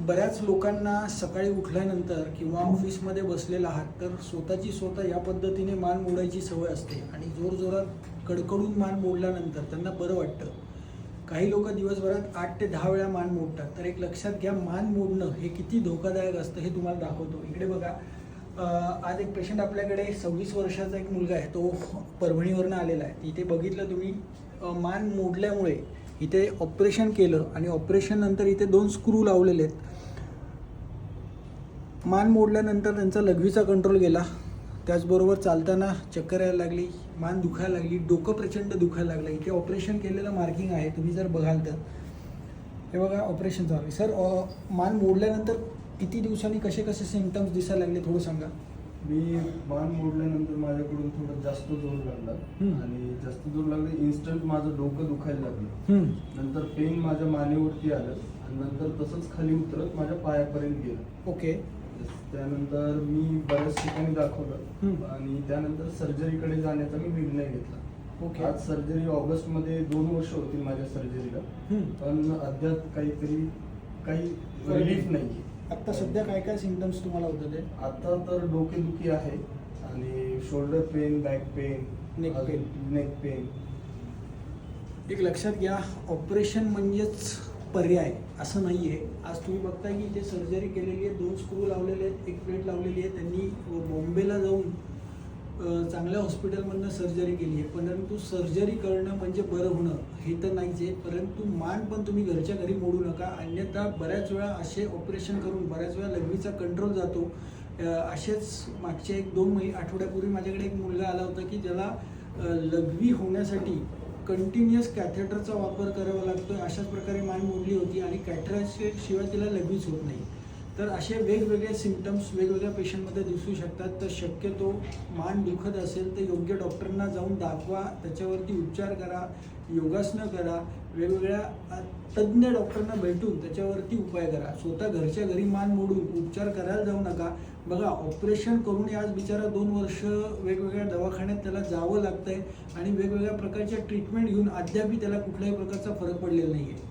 बऱ्याच लोकांना सकाळी उठल्यानंतर किंवा ऑफिसमध्ये बसलेला आहात तर स्वतः या पद्धतीने मान मोडायची सवय असते आणि जोरजोरात कडकडून मान मोडल्यानंतर त्यांना बरं वाटतं. काही लोक दिवसभरात 8 ते 10 वेळा मान मोडतात. तर एक लक्षात घ्या, मान मोडणं हे किती धोकादायक असतं हे तुम्हाला दाखवतो. इकडे बघा, आज एक पेशंट आपल्याकडे 26 वर्षाचा एक मुलगा आहे, तो परभणीवरनं आलेला आहे. इथे बघितलं तुम्ही, मान मोडल्यामुळे इथे ऑपरेशन केलं आणि ऑपरेशन नंतर इथे 2 स्क्रू लावलेले आहेत. मान मोडल्यानंतर त्यांचा लघवीचा कंट्रोल गेला, त्याचबरोबर चालताना चक्कर यायला लागली, मान दुखायला लागली, डोकं प्रचंड दुखायला लागलं. इथे ऑपरेशन केलेलं मार्किंग आहे, तुम्ही जर बघाल तर हे बघा ऑपरेशन चालू आहे. सर, मान मोडल्यानंतर किती दिवसांनी कसे कसे सिम्पटम्स दिसायला लागले थोडं सांगा. मी मान मोडल्यानंतर माझ्याकडून थोडं जास्त जोर लागला आणि जास्त जोर लागला, इन्स्टंट माझं डोकं दुखायला लागलं. नंतर पेन माझ्या मानेवरती आलं आणि नंतर तसंच खाली उतरत माझ्या पायापर्यंत गेलं. ओके. त्यानंतर मी बऱ्याच ठिकाणी दाखवलं आणि त्यानंतर सर्जरीकडे जाण्याचा मी निर्णय घेतला. ओके. आज सर्जरी ऑगस्टमध्ये 2 वर्ष होतील माझ्या सर्जरीला, पण अद्याप काही रिलीफ नाही. आता सध्या काय काय सिम्पटम्स तुम्हाला होतं ते? आता तर डोकेदुखी आहे आणि shoulder pain, back pain, neck pain. एक लक्षात घ्या, ऑपरेशन म्हणजेच पर्याय असं नाही आहे. आज तुम्ही बघताय की इथे सर्जरी केलेली आहे, 2 स्क्रू लावलेले आहेत, 1 प्लेट लावलेली आहे. त्यांनी बॉम्बेला जाऊन चांगल्या हॉस्पिटलमधनं सर्जरी केली आहे. परंतु सर्जरी करणं म्हणजे बरं होणं हे तर नाहीच आहे, परंतु मान पण तुम्ही घरच्या घरी मोडू नका. अन्यथा बऱ्याच वेळा असे ऑपरेशन करून बऱ्याच वेळा लघवीचा कंट्रोल जातो. असेच मागच्या 1-2 आठवड्यापूर्वी माझ्याकडे एक मुलगा आला होता की ज्याला लघवी होण्यासाठी कंटिन्युअस कॅथेटरचा वापर करावा लागतो. अशाच प्रकारे मान मोडली होती आणि कॅथेटरशिवाय तिला लघवीच होत नाही. तर असे वेगवेगळे सिम्पटम्स वेगवेगळ्या पेशंटमध्ये दिसू शकतात. तर शक्यतो मान दुखत असेल तर योग्य डॉक्टरांना जाऊन दाखवा, त्याच्यावरती उपचार करा, योगासनं करा, वेगवेगळ्या तज्ज्ञ डॉक्टरांना भेटून त्याच्यावरती उपाय करा. स्वतः घरच्या घरी मान मोडून उपचार करायला जाऊ नका. बघा, ऑपरेशन करून आज बिचारा 2 वर्ष वेगवेगळ्या दवाखान्यात त्याला जावं लागतंय आणि वेगवेगळ्या प्रकारच्या ट्रीटमेंट घेऊन अद्यापही त्याला कुठल्याही प्रकारचा फरक पडलेला नाही आहे.